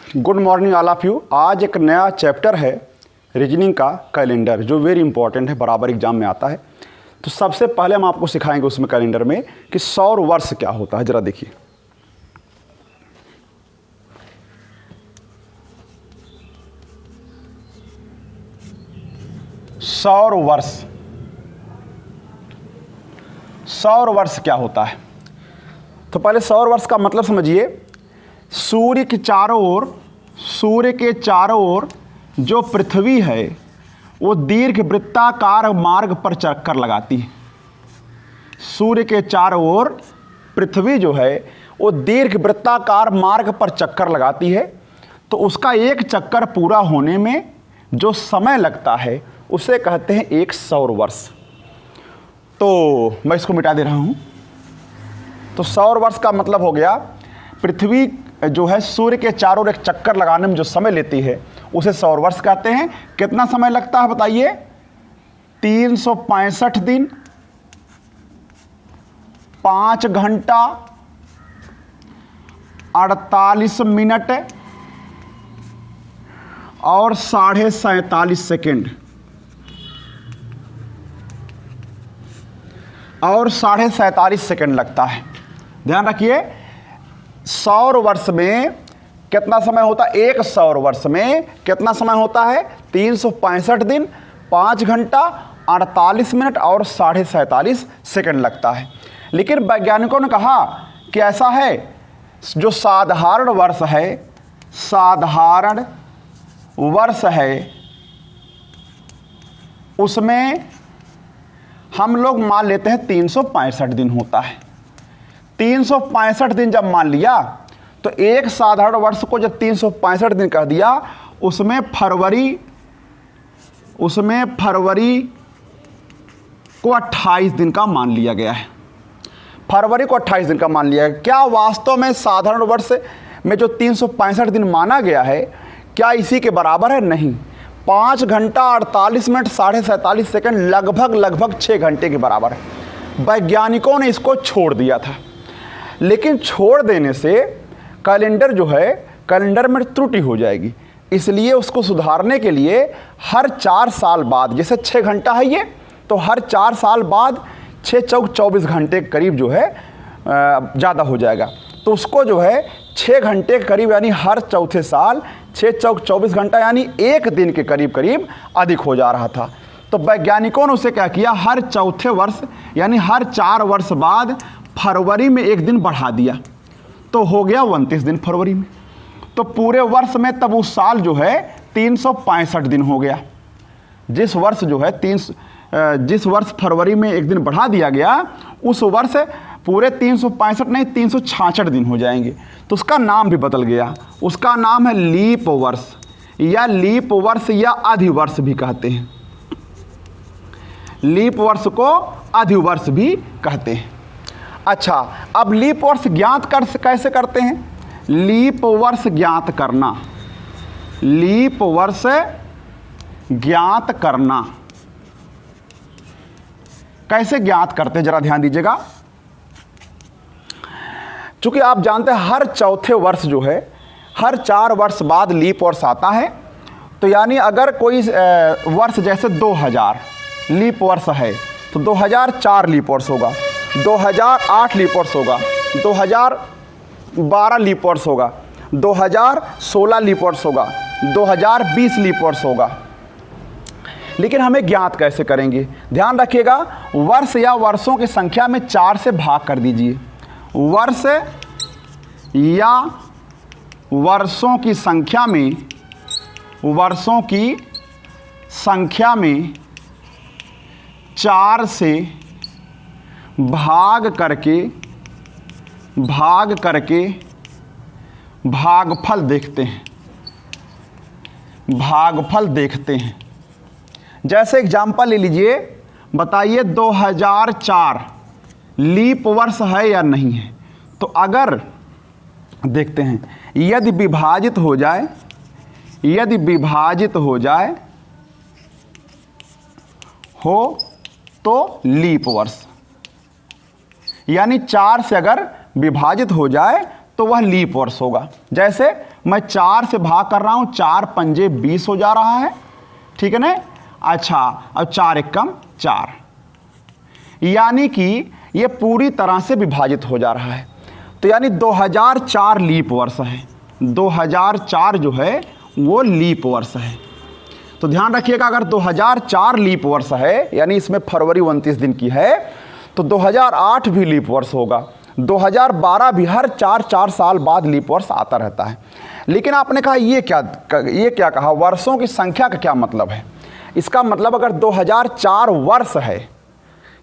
Good morning all of you. आज एक नया चैप्टर है रीजनिंग का कैलेंडर, जो वेरी इंपॉर्टेंट है, बराबर एग्जाम में आता है। तो सबसे पहले हम आपको सिखाएंगे उसमें कैलेंडर में कि सौर वर्ष क्या होता है। जरा देखिए, सौर वर्ष, सौर वर्ष क्या होता है। तो पहले सौर वर्ष का मतलब समझिए। सूर्य के चारों ओर जो पृथ्वी है वो दीर्घ वृत्ताकार मार्ग पर चक्कर लगाती है। सूर्य के चारों ओर पृथ्वी जो है वो दीर्घ वृत्ताकार मार्ग पर चक्कर लगाती है। तो उसका एक चक्कर पूरा होने में जो समय लगता है उसे कहते हैं एक सौर वर्ष। तो मैं इसको मिटा दे रहा हूँ। तो सौर वर्ष का मतलब हो गया पृथ्वी जो है सूर्य के चारों ओर एक चक्कर लगाने में जो समय लेती है उसे सौर वर्ष कहते हैं। कितना समय लगता है बताइए? 365 दिन, 5 घंटा 48 मिनट और 47.5 सेकेंड और 47.5 सेकेंड लगता है। ध्यान रखिए, सौर वर्ष में कितना समय होता है? एक सौर वर्ष में कितना समय होता है? 365 दिन, 5 घंटा 48 मिनट और 47.5 सेकेंड लगता है। लेकिन वैज्ञानिकों ने कहा कि ऐसा है, जो साधारण वर्ष है उसमें हम लोग मान लेते हैं 365 दिन होता है। 365 दिन जब मान लिया तो एक साधारण वर्ष को जब 365 दिन कह दिया, उसमें फरवरी को 28 दिन का मान लिया गया है। फरवरी को 28 दिन का मान लिया है। क्या वास्तव में साधारण वर्ष में जो 365 दिन माना गया है क्या इसी के बराबर है? नहीं। 5 घंटा 48 मिनट 47.5 सेकेंड लगभग 6 घंटे के बराबर है। वैज्ञानिकों ने इसको छोड़ दिया था, लेकिन छोड़ देने से कैलेंडर जो है, कैलेंडर में त्रुटि हो जाएगी। इसलिए उसको सुधारने के लिए हर 4 साल बाद, जैसे 6 घंटा है ये, तो हर 4 साल बाद 6 चौक 24 घंटे के करीब जो है ज़्यादा हो जाएगा। तो उसको जो है 6 घंटे के करीब, यानी हर चौथे साल 6 चौक 24 घंटा यानी एक दिन के करीब अधिक हो जा रहा था। तो वैज्ञानिकों ने उसे क्या किया, हर चौथे वर्ष यानी हर 4 वर्ष बाद फरवरी में एक दिन बढ़ा दिया, तो हो गया 29 दिन फरवरी में। तो पूरे वर्ष में तब उस साल जो है 365 दिन हो गया। जिस वर्ष फरवरी में एक दिन बढ़ा दिया गया, उस वर्ष पूरे 365 नहीं 366 दिन हो जाएंगे। तो उसका नाम भी बदल गया, उसका नाम है लीप वर्ष, या लीप वर्ष या अधिवर्ष भी कहते हैं। लीप वर्ष को अधिवर्ष भी कहते हैं। अच्छा, अब लीप वर्ष कैसे करते हैं? लीप वर्ष ज्ञात करना कैसे ज्ञात करते हैं, जरा ध्यान दीजिएगा। चूंकि आप जानते हैं हर चौथे वर्ष जो है, हर 4 वर्ष बाद लीप वर्ष आता है। तो यानी अगर कोई वर्ष जैसे 2000 लीप वर्ष है तो 2004 लीप वर्ष होगा, 2008 लीप वर्ष होगा, 2012 लीप वर्ष होगा, 2016 लीप वर्ष होगा, 2020 लीप वर्ष होगा। लेकिन हमें ज्ञात कैसे करेंगे? ध्यान रखिएगा, वर्ष या वर्षों की संख्या में 4 से भाग कर दीजिए। वर्ष या वर्षों की संख्या में 4 से भाग करके भागफल देखते हैं। जैसे एग्जाम्पल ले लीजिए, बताइए 2004 लीप वर्ष है या नहीं है? तो अगर देखते हैं, यदि विभाजित हो जाए तो लीप वर्ष, यानी 4 से अगर विभाजित हो जाए तो वह लीप वर्ष होगा। जैसे मैं 4 से भाग कर रहा हूँ, 4 पंजे 20 हो जा रहा है, ठीक है ना। अच्छा, अब 4 एकम 4, यानी कि ये पूरी तरह से विभाजित हो जा रहा है। तो यानी 2004 लीप वर्ष है, 2004 जो है वो लीप वर्ष है। तो ध्यान रखिएगा, अगर 2004 लीप वर्ष है यानी इसमें फरवरी 29 दिन की है, तो 2008 भी लीप वर्ष होगा, 2012 भी, हर 4 साल बाद लीप वर्ष आता रहता है। लेकिन आपने कहा ये क्या कहा, वर्षों की संख्या का क्या मतलब है? इसका मतलब अगर 2004 वर्ष है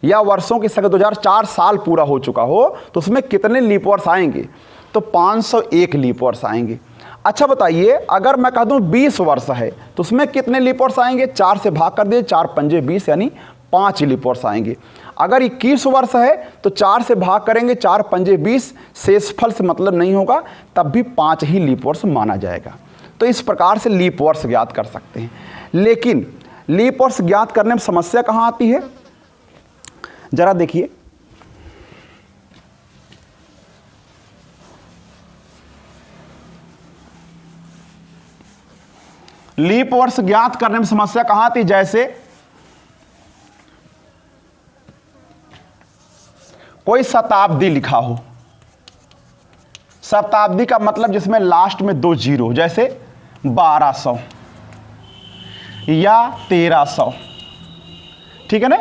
या वर्षों की संख्या 2004 साल पूरा हो चुका हो तो उसमें कितने लीप वर्ष आएंगे? तो 501 लीप वर्ष आएंगे। अच्छा बताइए, अगर मैं कह दूं 20 वर्ष है तो उसमें कितने लीप वर्ष आएंगे? 4 से भाग कर दिए, 4 पंजे 20 यानी 5 लीप वर्ष आएंगे। अगर 21 वर्ष है तो 4 से भाग करेंगे, 4 पंजे 20, शेषफल से मतलब नहीं होगा, तब भी 5 ही लीप वर्ष माना जाएगा। तो इस प्रकार से लीप वर्ष ज्ञात कर सकते हैं। लेकिन लीप वर्ष ज्ञात करने में समस्या कहाँ आती है, जरा देखिए। लीप वर्ष ज्ञात करने में समस्या कहां आती? जैसे कोई शताब्दी लिखा हो, शताब्दी का मतलब जिसमें लास्ट में 2 जीरो, जैसे 1200 या 1300, ठीक है ना।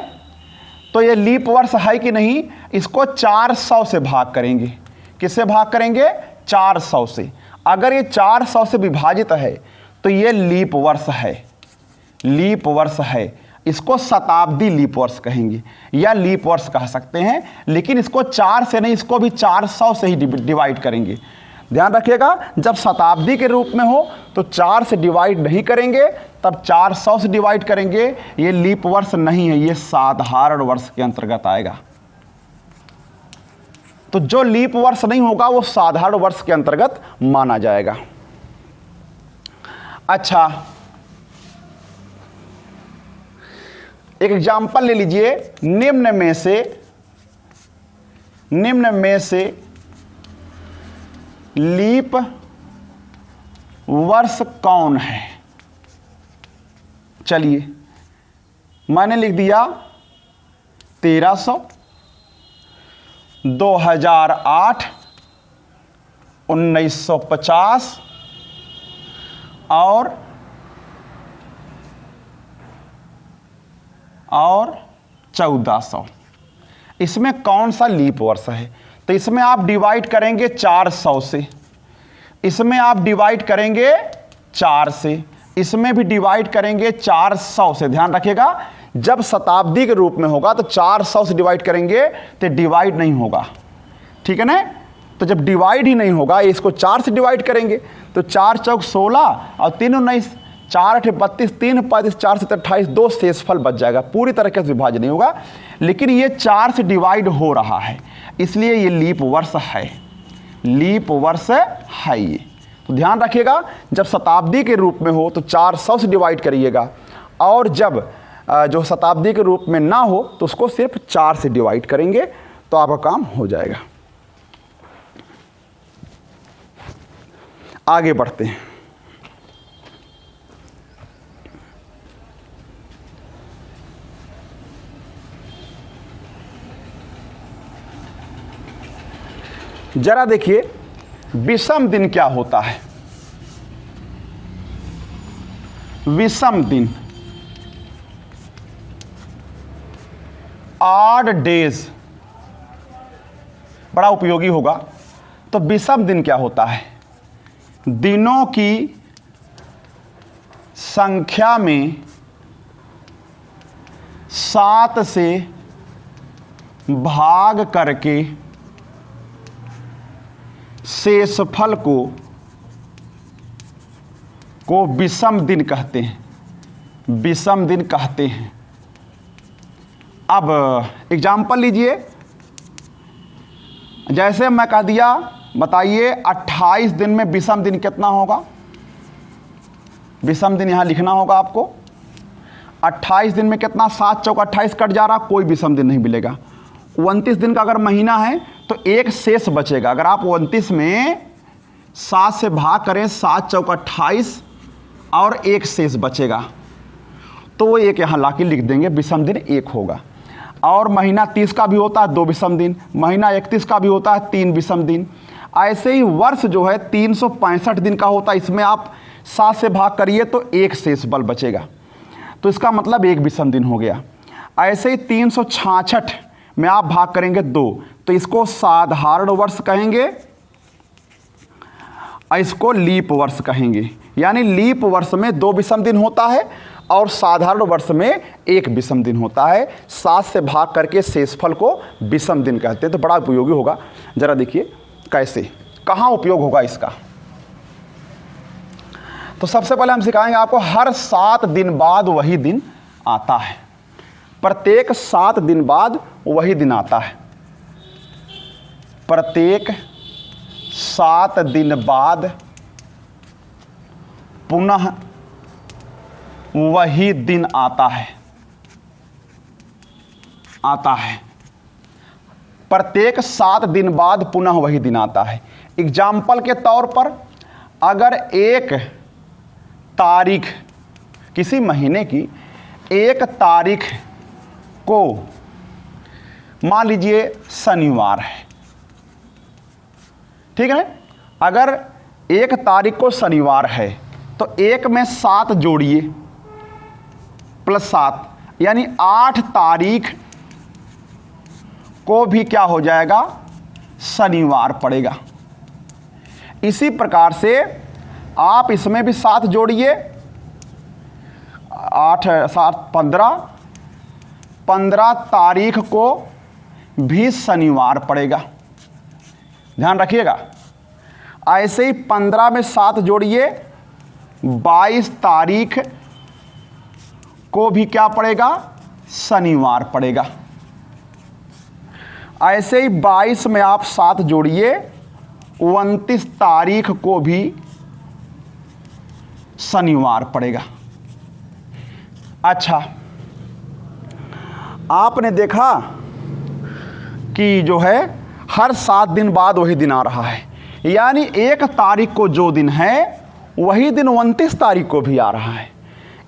तो ये लीप वर्ष है कि नहीं, इसको 400 से भाग करेंगे। किससे भाग करेंगे? 400 से। अगर ये 400 से विभाजित है तो ये लीप वर्ष है, लीप वर्ष है। इसको शताब्दी लीप वर्ष कहेंगे या लीप वर्ष कह सकते हैं। लेकिन इसको 4 से नहीं, इसको भी 400 से ही डिवाइड करेंगे। ध्यान रखिएगा, जब शताब्दी के रूप में हो तो 4 से डिवाइड नहीं करेंगे, तब 400 से डिवाइड करेंगे। ये लीप वर्ष नहीं है, ये साधारण वर्ष के अंतर्गत आएगा। तो जो लीप वर्ष नहीं होगा वो साधारण वर्ष के अंतर्गत माना जाएगा। अच्छा, एक एग्जाम्पल ले लीजिए। निम्न में से लीप वर्ष कौन है? चलिए, मैंने लिख दिया 1300, 2008, 1950 और 1400। इसमें कौन सा लीप वर्ष है? तो इसमें आप डिवाइड करेंगे 400 से, इसमें आप डिवाइड करेंगे 4 से, इसमें भी डिवाइड करेंगे 400 से। ध्यान रखिएगा, जब शताब्दी के रूप में होगा तो 400 से डिवाइड करेंगे तो डिवाइड नहीं होगा, ठीक है ना। तो जब डिवाइड ही नहीं होगा, इसको 4 से डिवाइड करेंगे तो 4 चौक 16 और 3 19, 4 8 32, 3 35, 4 7 28, 2 शेषफल बच जाएगा। पूरी तरीके से विभाजन नहीं होगा, लेकिन ये 4 से डिवाइड हो रहा है, इसलिए ये लीप वर्ष है, लीप वर्ष है ये। तो ध्यान रखिएगा, जब शताब्दी के रूप में हो तो 400 से डिवाइड करिएगा, और जब जो शताब्दी के रूप में ना हो तो उसको सिर्फ 4 से डिवाइड करेंगे, तो आपका काम हो जाएगा। आगे बढ़ते हैं। जरा देखिए, विषम दिन क्या होता है? विषम दिन, ऑड डेज, बड़ा उपयोगी होगा। तो विषम दिन क्या होता है? दिनों की संख्या में 7 से भाग करके शेषफल को विषम दिन कहते हैं, विषम दिन कहते हैं। अब एग्जाम्पल लीजिए, जैसे मैं कह दिया, बताइए 28 दिन में विषम दिन कितना होगा? विषम दिन यहां लिखना होगा आपको। 28 दिन में कितना? 7 चौक 28 कट जा रहा, कोई विषम दिन नहीं मिलेगा। 29 दिन का अगर महीना है तो एक शेष बचेगा। अगर आप 29 में 7 से भाग करें, 7 चौका 28 और 1 शेष बचेगा, तो वो 1 यहाँ ला के लिख देंगे, विषम दिन 1 होगा। और महीना 30 का भी होता है 2 विषम दिन, महीना 31 का भी होता है 3 विषम दिन। ऐसे ही वर्ष जो है 365 दिन का होता है, इसमें आप 7 से भाग करिए तो 1 शेष बल बचेगा, तो इसका मतलब 1 विषम दिन हो गया। ऐसे ही 366 में आप भाग करेंगे 2, तो इसको साधारण वर्ष कहेंगे, इसको लीप वर्ष कहेंगे। यानी लीप वर्ष में 2 विषम दिन होता है और साधारण वर्ष में 1 विषम दिन होता है। 7 से भाग करके शेषफल को विषम दिन कहते हैं। तो बड़ा उपयोगी होगा। जरा देखिए कैसे, कहाँ उपयोग होगा इसका। तो सबसे पहले हम सिखाएंगे आपको, हर 7 दिन बाद वही दिन आता है। प्रत्येक 7 दिन बाद वही दिन आता है। प्रत्येक 7 दिन बाद पुनः वही दिन आता है। प्रत्येक 7 दिन बाद पुनः वही दिन आता है। एग्जाम्पल के तौर पर, अगर 1 तारीख किसी महीने की 1 तारीख को मान लीजिए शनिवार है, ठीक है। अगर 1 तारीख को शनिवार है तो 1 में 7 जोड़िए प्लस 7, यानी 8 तारीख को भी क्या हो जाएगा, शनिवार पड़ेगा। इसी प्रकार से आप इसमें भी 7 जोड़िए, 8 7 15 तारीख को भी शनिवार पड़ेगा। ध्यान रखिएगा। ऐसे ही 15 में 7 जोड़िए, 22 तारीख को भी क्या पड़ेगा, शनिवार पड़ेगा। ऐसे ही 22 में आप 7 जोड़िए, 29 तारीख को भी शनिवार पड़ेगा। अच्छा, आपने देखा कि जो है हर 7 दिन बाद वही दिन आ रहा है, यानी 1 तारीख को जो दिन है वही दिन 29 तारीख को भी आ रहा है।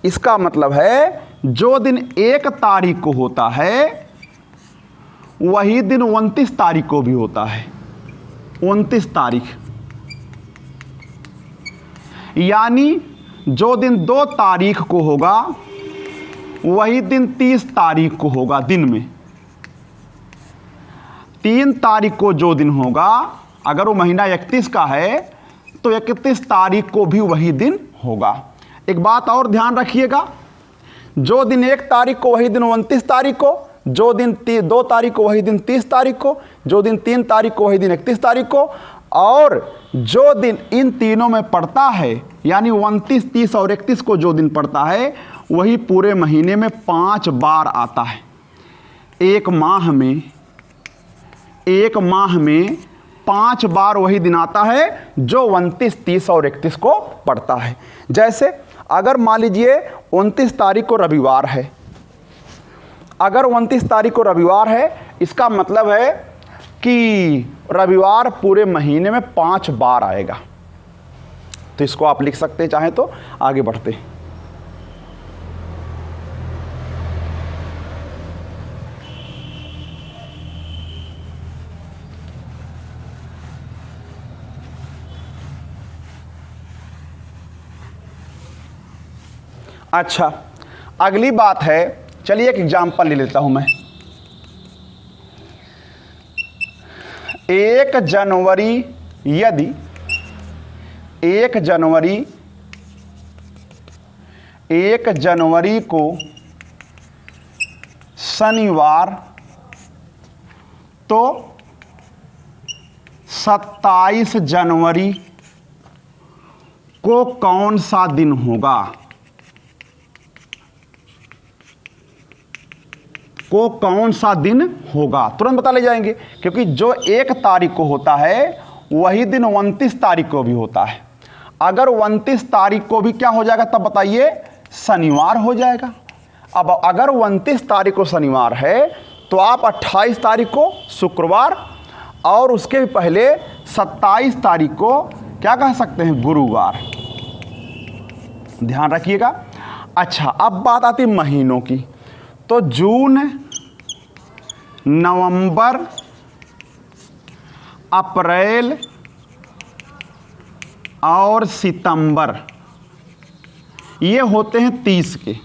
इसका मतलब है जो दिन 1 तारीख को होता है वही दिन 29 तारीख को भी होता है। 29 तारीख, यानी जो दिन 2 तारीख को होगा वही दिन 30 तारीख को होगा। दिन में 3 तारीख को जो दिन होगा, अगर वो महीना 31 का है तो 31 तारीख को भी वही दिन होगा। एक बात और ध्यान रखिएगा, जो दिन 1 तारीख को वही दिन 29 तारीख को, जो दिन 2 तारीख को वही दिन 30 तारीख को, जो दिन 3 तारीख को वही दिन 31 तारीख को, और जो दिन इन तीनों में पड़ता है यानी 29, 30 और 31 को जो दिन पड़ता है वही पूरे महीने में 5 बार आता है। एक माह में 5 बार वही दिन आता है जो 29, 30 और 31 को पड़ता है। जैसे अगर मान लीजिए 29 तारीख को रविवार है, अगर 29 तारीख को रविवार है, इसका मतलब है कि रविवार पूरे महीने में 5 बार आएगा। तो इसको आप लिख सकते हैं, चाहे तो आगे बढ़ते। अच्छा, अगली बात है, चलिए एक एग्जाम्पल ले लेता हूं मैं। 1 जनवरी, यदि 1 जनवरी को शनिवार तो 27 जनवरी को कौन सा दिन होगा, को कौन सा दिन होगा, तुरंत बता ले जाएंगे, क्योंकि जो 1 तारीख को होता है वही दिन 29 तारीख को भी होता है। अगर 29 तारीख को भी क्या हो जाएगा, तब बताइए, शनिवार हो जाएगा। अब अगर 29 तारीख को शनिवार है तो आप 28 तारीख को शुक्रवार और उसके भी पहले 27 तारीख को क्या कह सकते हैं, गुरुवार। ध्यान रखिएगा। अच्छा, अब बात आती है महीनों की। तो जून, नवंबर, अप्रैल और सितंबर, ये होते हैं 30 के,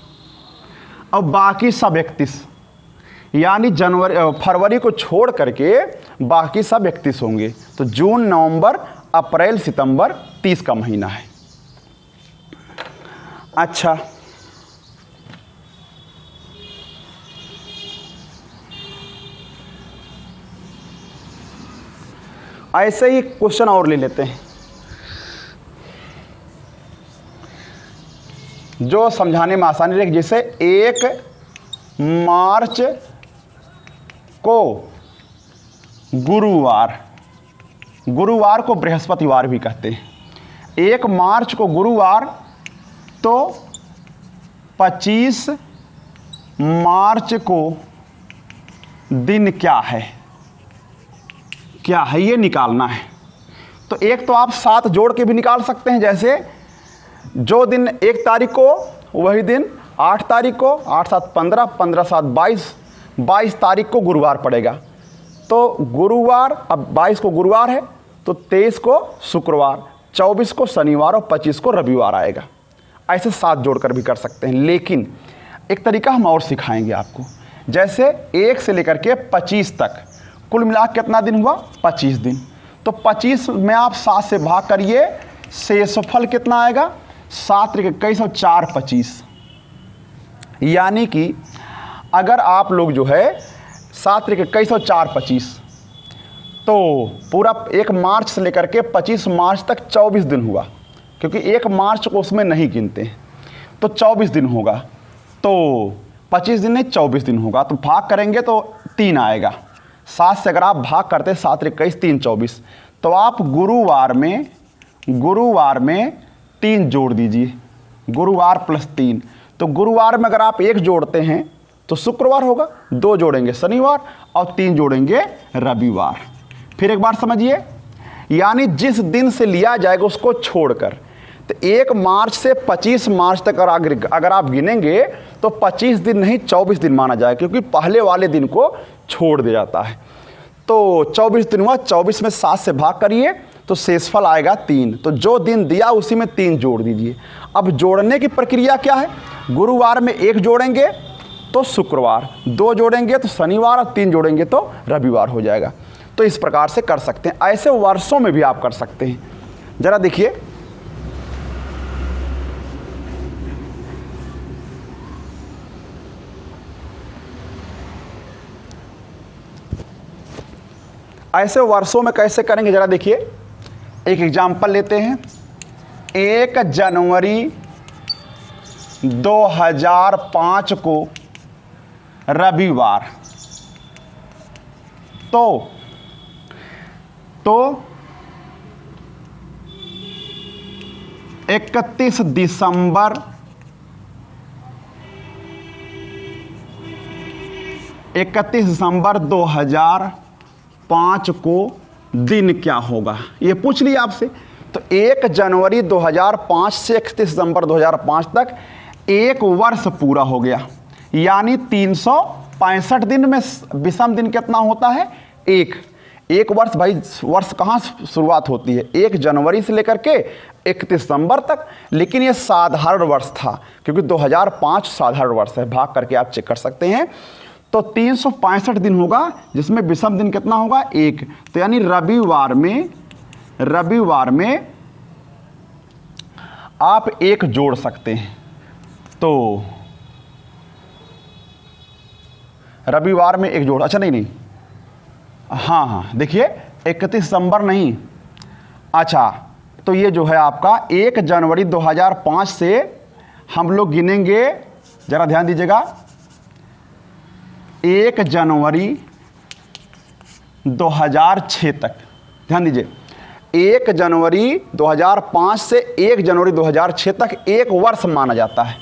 और बाकी सब 31, यानी फरवरी को छोड़ करके बाकी सब 31 होंगे। तो जून, नवंबर, अप्रैल, सितंबर 30 का महीना है। अच्छा, ऐसे ही क्वेश्चन और ले लेते हैं जो समझाने में आसानी रहे। जैसे 1 मार्च को गुरुवार, गुरुवार को बृहस्पतिवार भी कहते हैं। 1 मार्च को गुरुवार, तो 25 मार्च को दिन क्या है, क्या है ये निकालना है। तो एक तो आप 7 जोड़ के भी निकाल सकते हैं। जैसे जो दिन 1 तारीख को वही दिन 8 तारीख को, 8 7 15, 15 7 22, 22 तारीख को गुरुवार पड़ेगा। तो गुरुवार, अब 22 को गुरुवार है तो 23 को शुक्रवार, 24 को शनिवार और 25 को रविवार आएगा। ऐसे 7 जोड़कर भी कर सकते हैं। लेकिन एक तरीका हम और सिखाएंगे आपको। जैसे 1 से लेकर के 25 तक कुल मिलाकर कितना दिन हुआ, 25 दिन। तो 25 में आप 7 से भाग करिए, शेषफल कितना आएगा, 7 × 21 और 4 25। यानी कि अगर आप लोग जो है 7 × 21 और 4 25, तो पूरा 1 मार्च से लेकर के 25 मार्च तक 24 दिन हुआ, क्योंकि 1 मार्च को उसमें नहीं गिनते हैं। तो 24 दिन होगा। तो 25 दिन नहीं 24 दिन होगा। तो भाग करेंगे तो 3 आएगा। 7 से अगर आप भाग करते 7 × 21 3 24, तो आप गुरुवार में 3 जोड़ दीजिए, गुरुवार +3। तो गुरुवार में अगर आप 1 जोड़ते हैं तो शुक्रवार होगा, 2 जोड़ेंगे शनिवार और 3 जोड़ेंगे रविवार। फिर एक बार समझिए, यानी जिस दिन से लिया जाएगा उसको छोड़कर। तो 1 मार्च से 25 मार्च तक अगर आप गिनेंगे तो 25 दिन नहीं 24 दिन माना जाएगा, क्योंकि पहले वाले दिन को छोड़ दिया जाता है। तो 24 दिन हुआ, 24 में 7 से भाग करिए तो शेषफल आएगा 3। तो जो दिन दिया उसी में 3 जोड़ दीजिए। अब जोड़ने की प्रक्रिया क्या है, गुरुवार में 1 जोड़ेंगे तो शुक्रवार, 2 जोड़ेंगे तो शनिवार और 3 जोड़ेंगे तो रविवार हो जाएगा। तो इस प्रकार से कर सकते हैं। ऐसे वर्षों में भी आप कर सकते हैं। जरा देखिए, ऐसे वर्षों में कैसे करेंगे, जरा देखिए। एक एग्जाम्पल लेते हैं। 1 जनवरी 2005 को रविवार, तो 31 दिसंबर 2005 को दिन क्या होगा, ये पूछ लिया आपसे। तो 1 जनवरी 2005 से 31 दिसंबर 2005 तक 1 वर्ष पूरा हो गया। यानी 365 दिन में विषम दिन कितना होता है, 1 वर्ष। भाई वर्ष कहाँ शुरुआत होती है, 1 जनवरी से लेकर के 31 दिसंबर तक। लेकिन ये साधारण वर्ष था, क्योंकि 2005 साधारण वर्ष है। भाग करके आप चेक कर सकते हैं। तो 365 दिन होगा, जिसमें विषम दिन कितना होगा, 1। तो यानी रविवार में आप 1 जोड़ सकते हैं। तो रविवार में 1 जोड़, अच्छा नहीं, हाँ देखिए 31 दिसंबर नहीं, अच्छा तो ये जो है आपका 1 जनवरी 2005 से हम लोग गिनेंगे, जरा ध्यान दीजिएगा। 1 जनवरी 2006 तक, ध्यान दीजिए। 1 जनवरी 2005 से 1 जनवरी 2006 तक 1 वर्ष माना जाता है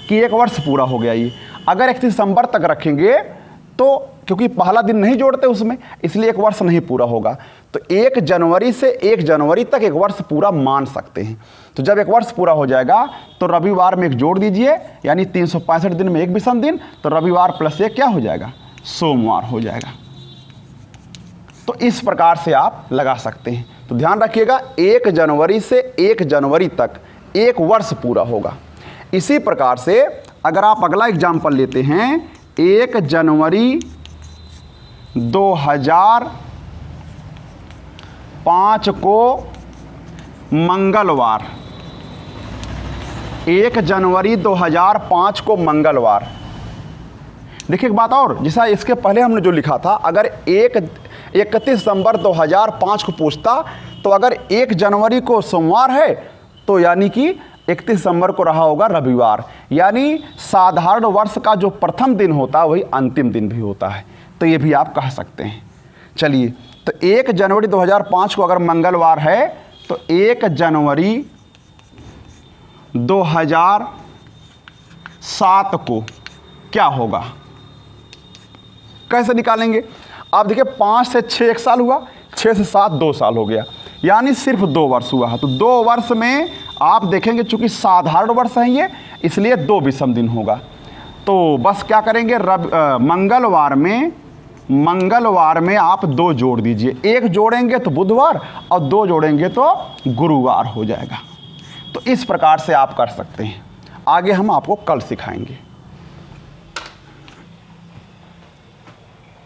कि 1 वर्ष पूरा हो गया। ये अगर 31 दिसंबर तक रखेंगे तो क्योंकि पहला दिन नहीं जोड़ते उसमें, इसलिए एक वर्ष नहीं पूरा होगा। तो 1 जनवरी से 1 जनवरी तक एक वर्ष पूरा मान सकते हैं। तो जब एक वर्ष पूरा हो जाएगा तो रविवार में एक जोड़ दीजिए, यानी 365 दिन में एक विषम दिन, तो रविवार प्लस 1 क्या हो जाएगा, सोमवार हो जाएगा। तो इस प्रकार से आप लगा सकते हैं। तो ध्यान रखिएगा 1 जनवरी से 1 जनवरी तक एक वर्ष पूरा होगा। इसी प्रकार से अगर आप अगला एग्जाम्पल लेते हैं, 1 जनवरी 2005 को मंगलवार, 1 जनवरी 2005 को मंगलवार। देखिए एक बात और, जैसा इसके पहले हमने जो लिखा था, अगर 31 दिसंबर 2005 को पूछता तो अगर 1 जनवरी को सोमवार है तो यानी कि 31 दिसंबर को रहा होगा रविवार, यानी साधारण वर्ष का जो प्रथम दिन होता है वही अंतिम दिन भी होता है। तो ये भी आप कह सकते हैं। चलिए, तो 1 जनवरी 2005 को अगर मंगलवार है तो 1 जनवरी 2007 को क्या होगा, कैसे निकालेंगे। आप देखिए 5 से 6 1 साल हुआ, 6 से 7 2 साल हो गया, यानी सिर्फ 2 वर्ष हुआ है। तो 2 वर्ष में आप देखेंगे चूंकि साधारण वर्ष है ये, इसलिए 2 विषम दिन होगा। तो बस क्या करेंगे, मंगलवार में आप 2 जोड़ दीजिए, 1 जोड़ेंगे तो बुधवार और 2 जोड़ेंगे तो गुरुवार हो जाएगा। तो इस प्रकार से आप कर सकते हैं। आगे हम आपको कल सिखाएंगे।